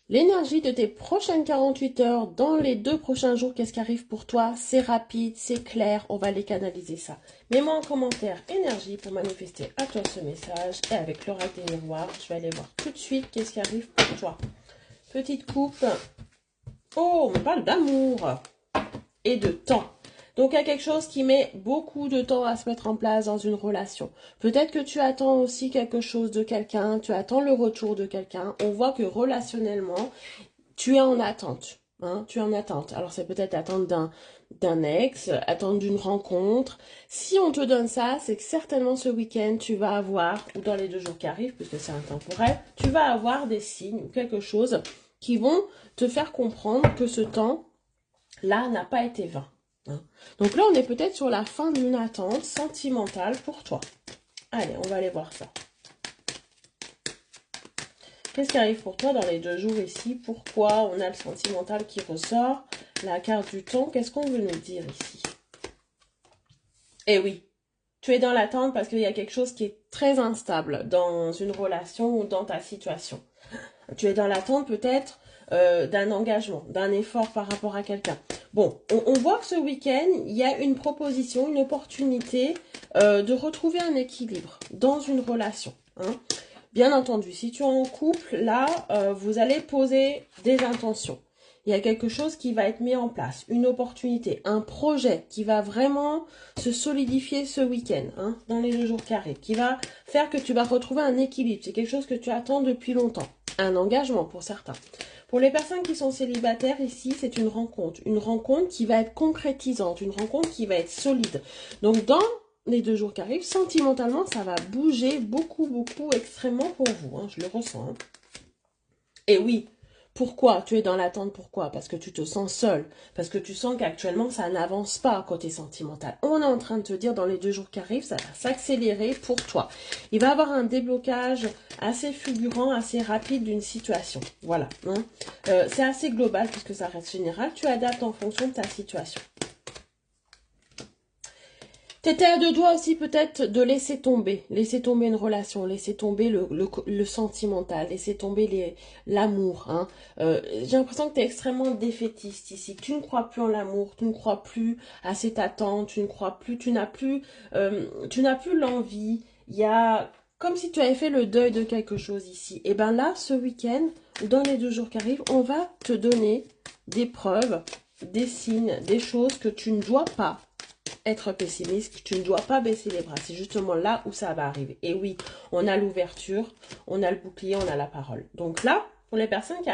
L'énergie de tes prochaines 48 heures, dans les 2 prochains jours, qu'est-ce qui arrive pour toi? C'est rapide, c'est clair, on va les canaliser ça. Mets-moi en commentaire énergie pour manifester à toi ce message. Et avec l'oracle des miroirs, je vais aller voir tout de suite qu'est-ce qui arrive pour toi. Petite coupe. Oh, on parle d'amour et de temps. Donc, il y a quelque chose qui met beaucoup de temps à se mettre en place dans une relation. Peut-être que tu attends aussi quelque chose de quelqu'un, tu attends le retour de quelqu'un. On voit que relationnellement, tu es en attente. Hein, tu es en attente. Alors, c'est peut-être attente d'un ex, attente d'une rencontre. Si on te donne ça, c'est que certainement ce week-end, tu vas avoir, ou dans les 2 jours qui arrivent, puisque c'est intemporel, tu vas avoir des signes ou quelque chose qui vont te faire comprendre que ce temps-là n'a pas été vain. Hein. Donc là, on est peut-être sur la fin d'une attente sentimentale pour toi. Allez, on va aller voir ça. Qu'est-ce qui arrive pour toi dans les 2 jours ici? Pourquoi on a le sentimental qui ressort? La carte du temps, qu'est-ce qu'on veut nous dire ici? Eh oui, tu es dans l'attente parce qu'il y a quelque chose qui est très instable dans une relation ou dans ta situation. Tu es dans l'attente peut-être d'un engagement, d'un effort par rapport à quelqu'un. Bon, on voit que ce week-end, il y a une proposition, une opportunité de retrouver un équilibre dans une relation. Hein. Bien entendu, si tu es en couple, là, vous allez poser des intentions. Il y a quelque chose qui va être mis en place, une opportunité, un projet qui va vraiment se solidifier ce week-end, hein, dans les 2 jours qui arrivent, qui va faire que tu vas retrouver un équilibre. C'est quelque chose que tu attends depuis longtemps. Un engagement pour certains. Pour les personnes qui sont célibataires, ici, c'est une rencontre qui va être concrétisante, une rencontre qui va être solide. Donc, dans les 2 jours qui arrivent, sentimentalement, ça va bouger beaucoup, beaucoup, extrêmement pour vous. Hein, je le ressens. Hein. Et oui, pourquoi tu es dans l'attente? Pourquoi? Parce que tu te sens seul. Parce que tu sens qu'actuellement, ça n'avance pas côté sentimental. On est en train de te dire, dans les 2 jours qui arrivent, ça va s'accélérer pour toi. Il va y avoir un déblocage assez fulgurant, assez rapide d'une situation. Voilà. Hein. C'est assez global puisque ça reste général. Tu adaptes en fonction de ta situation. T'étais à 2 doigts aussi peut-être de laisser tomber une relation, laisser tomber le sentimental, laisser tomber l'amour. Hein. J'ai l'impression que tu es extrêmement défaitiste ici. Tu ne crois plus en l'amour, tu ne crois plus à cette attente, tu ne crois plus, tu n'as plus l'envie. Il y a comme si tu avais fait le deuil de quelque chose ici. Et bien là, ce week-end, ou dans les 2 jours qui arrivent, on va te donner des preuves, des signes, des choses que tu ne dois pas être pessimiste, tu ne dois pas baisser les bras. C'est justement là où ça va arriver. Et oui, on a l'ouverture, on a le bouclier, on a la parole. Donc là, pour les personnes qui